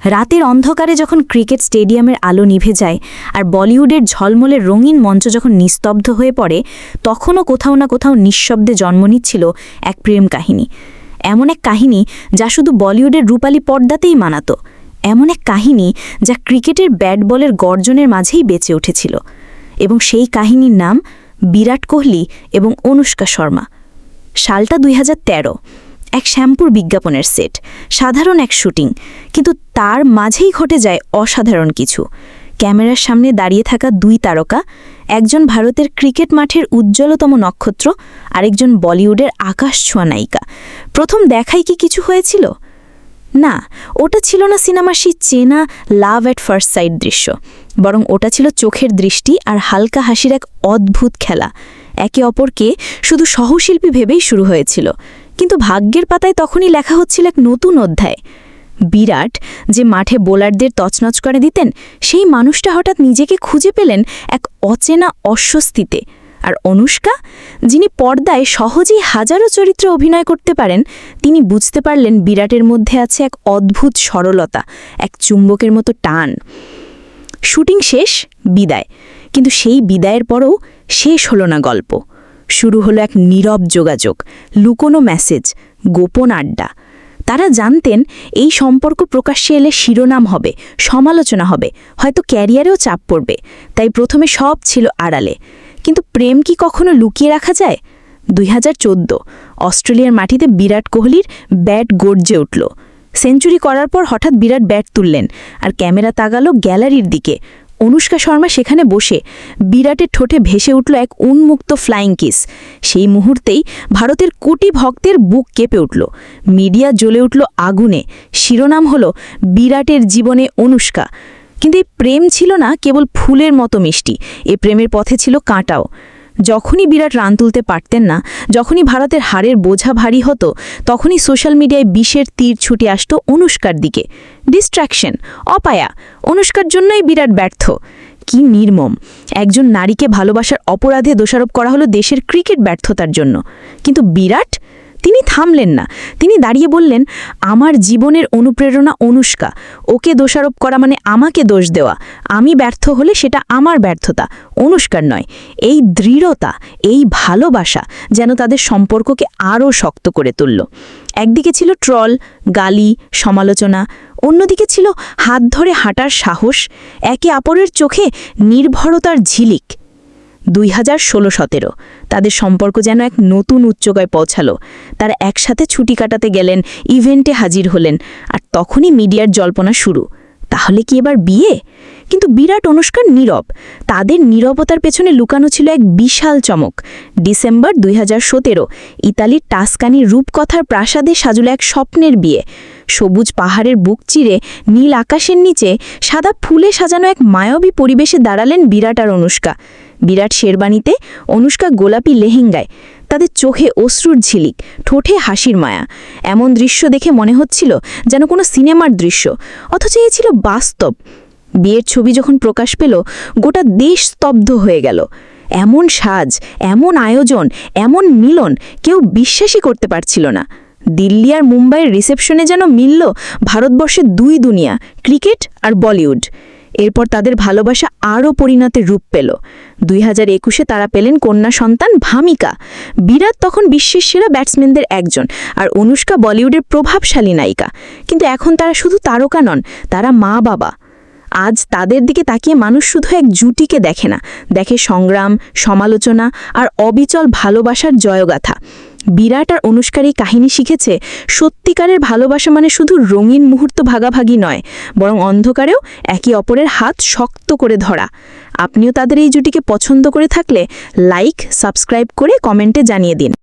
রাতের অন্ধকারে যখন ক্রিকেট স্টেডিয়ামের আলো নিভে যায় আর বলিউডের ঝলমলে রঙিন মঞ্চ যখন নিস্তব্ধ হয়ে পড়ে, তখনও কোথাও না কোথাও নিঃশব্দে জন্ম নিচ্ছিল এক প্রেম কাহিনী। এমন এক কাহিনী যা শুধু বলিউডের রূপালী পর্দাতেই মানাতো, এমন এক কাহিনী যা ক্রিকেটের ব্যাট বলের গর্জনের মাঝেই বেঁচে উঠেছিল। এবং সেই কাহিনীর নাম বিরাট কোহলি এবং অনুষ্কা শর্মা। সালটা 2013। এক শ্যাম্পুর বিজ্ঞাপনের সেট, সাধারণ এক শুটিং, কিন্তু তার মাঝেই ঘটে যায় অসাধারণ কিছু। ক্যামেরার সামনে দাঁড়িয়ে থাকা দুই তারকা, একজন ভারতের ক্রিকেট মাঠের উজ্জ্বলতম নক্ষত্র, আরেকজন বলিউডের আকাশ ছোঁয়া নায়িকা। প্রথম দেখাই কি কিছু হয়েছিল? না, ওটা ছিল না সিনেমার সেই চেনা লাভ অ্যাট ফার্স্ট সাইট দৃশ্য, বরং ওটা ছিল চোখের দৃষ্টি আর হালকা হাসির এক অদ্ভুত খেলা। একে অপরকে শুধু সহশিল্পী ভেবেই শুরু হয়েছিল, কিন্তু ভাগ্যের পাতায় তখনই লেখা হচ্ছিল এক নতুন অধ্যায়। বিরাট, যে মাঠে বোলারদের তছনছ করে দিতেন, সেই মানুষটা হঠাৎ নিজেকে খুঁজে পেলেন এক অচেনা অস্বস্তিতে। আর অনুষ্কা, যিনি পর্দায় সহজেই হাজারো চরিত্রে অভিনয় করতে পারেন, তিনি বুঝতে পারলেন বিরাটের মধ্যে আছে এক অদ্ভুত সরলতা, এক চুম্বকের মতো টান। শুটিং শেষ, বিদায়। কিন্তু সেই বিদায়ের পরও শেষ হলো না গল্প। শুরু হলো এক নীরব যোগাযোগ, লুকোনো মেসেজ, গোপন আড্ডা। তারা জানতেন এই সম্পর্ক প্রকাশ্যে এলে শিরোনাম হবে, সমালোচনা হবে, হয়তো ক্যারিয়ারেও চাপ পড়বে, তাই প্রথমে সব ছিল আড়ালে। কিন্তু প্রেম কি কখনো লুকিয়ে রাখা যায়? 2014 অস্ট্রেলিয়ার মাটিতে বিরাট কোহলির ব্যাট গর্জে উঠল। সেঞ্চুরি করার পর হঠাৎ বিরাট ব্যাট তুললেন, আর ক্যামেরা তাকালো গ্যালারির দিকে। অনুষ্কা শর্মা সেখানে বসে। বিরাটের ঠোঁটে ভেসে উঠল এক উন্মুক্ত ফ্লাইং কিস। সেই মুহূর্তেই ভারতের কোটি ভক্তের বুক কেঁপে উঠল, মিডিয়া জ্বলে উঠল আগুনে। শিরোনাম হলো বিরাটের জীবনে অনুষ্কা। কিন্তু এই প্রেম ছিল না কেবল ফুলের মতো মিষ্টি, এ প্রেমের পথে ছিল কাঁটাও। যখনই বিরাট রান তুলতে পারতেন না, যখনই ভারতের হারের বোঝা ভারী হতো, তখনই সোশ্যাল মিডিয়ায় বিষের তীর ছুটে আসত অনুষ্কার দিকে। ডিস্ট্র্যাকশন, অপায়া, অনুষ্কার জন্যই বিরাট ব্যর্থ। কি নির্মম! একজন নারীকে ভালোবাসার অপরাধে দোষারোপ করা হলো দেশের ক্রিকেট ব্যর্থতার জন্য। কিন্তু বিরাট, তিনি থামলেন না। তিনি দাঁড়িয়ে বললেন, আমার জীবনের অনুপ্রেরণা অনুষ্কা। ওকে দোষারোপ করা মানে আমাকে দোষ দেওয়া। আমি ব্যর্থ হলে সেটা আমার ব্যর্থতা, অনুষ্কার নয়। এই দৃঢ়তা, এই ভালোবাসা যেন তাদের সম্পর্ককে আরও শক্ত করে তুলল। একদিকে ছিল ট্রল, গালি, সমালোচনা, অন্যদিকে ছিল হাত ধরে হাঁটার সাহস, একে অপরের চোখে নির্ভরতার ঝিলিক। 2016-17 তাদের সম্পর্ক যেন এক নতুন উচ্চতায় পৌঁছালো। তারা একসাথে ছুটি কাটাতে গেলেন, ইভেন্টে হাজির হলেন, আর তখনই মিডিয়ার জল্পনা শুরু। তাহলে কি এবার বিয়ে? কিন্তু বিরাট অনুষ্কার নীরব। তাদের নীরবতার পেছনে লুকানো ছিল এক বিশাল চমক। ডিসেম্বর 2017 ইতালির টাস্কানির রূপকথার প্রাসাদে সাজল এক স্বপ্নের বিয়ে। সবুজ পাহাড়ের বুক চিরে নীল আকাশের নিচে সাদা ফুলে সাজানো এক মায়াবী পরিবেশে দাঁড়ালেন বিরাট আর অনুষ্কা। বিরাট শেরবানিতে, অনুষ্কা গোলাপি লেহেঙ্গায়। তাদের চোখে অশ্রুর ঝিলিক, ঠোঁটে হাসির মায়া। এমন দৃশ্য দেখে মনে হচ্ছিল যেন কোনো সিনেমার দৃশ্য, অথচ এ ছিল বাস্তব। বিয়ের ছবি যখন প্রকাশ পেল, গোটা দেশ স্তব্ধ হয়ে গেল। এমন সাজ, এমন আয়োজন, এমন মিলন কেউ বিশ্বাসই করতে পারছিল না। দিল্লি আর মুম্বাইয়ের রিসেপশনে যেন মিলল ভারতবর্ষের দুই দুনিয়া, ক্রিকেট আর বলিউড। এরপর তাদের ভালোবাসা আরও পরিণতের রূপ পেল। 2021 তারা পেলেন কন্যা সন্তান ভামিকা। বিরাট তখন বিশ্বের সেরা ব্যাটসম্যানদের একজন, আর অনুষ্কা বলিউডের প্রভাবশালী নায়িকা। কিন্তু এখন তারা শুধু তারকা নন, তারা মা বাবা। আজ তাদের দিকে তাকিয়ে মানুষ শুধু এক জুটিকে দেখে না, দেখে সংগ্রাম, সমালোচনা আর অবিচল ভালোবাসার জয়গাথা। বিরাট আর অনুষ্কার এই কাহিনী শিখেছে, সত্যিকারের ভালোবাসা মানে শুধু রঙিন মুহূর্ত ভাগাভাগি নয়, বরং অন্ধকারেও একে অপরের হাত শক্ত করে ধরা। আপনিও তাদের এই জুটিকে পছন্দ করে থাকলে লাইক, সাবস্ক্রাইব করে কমেন্টে জানিয়ে দিন।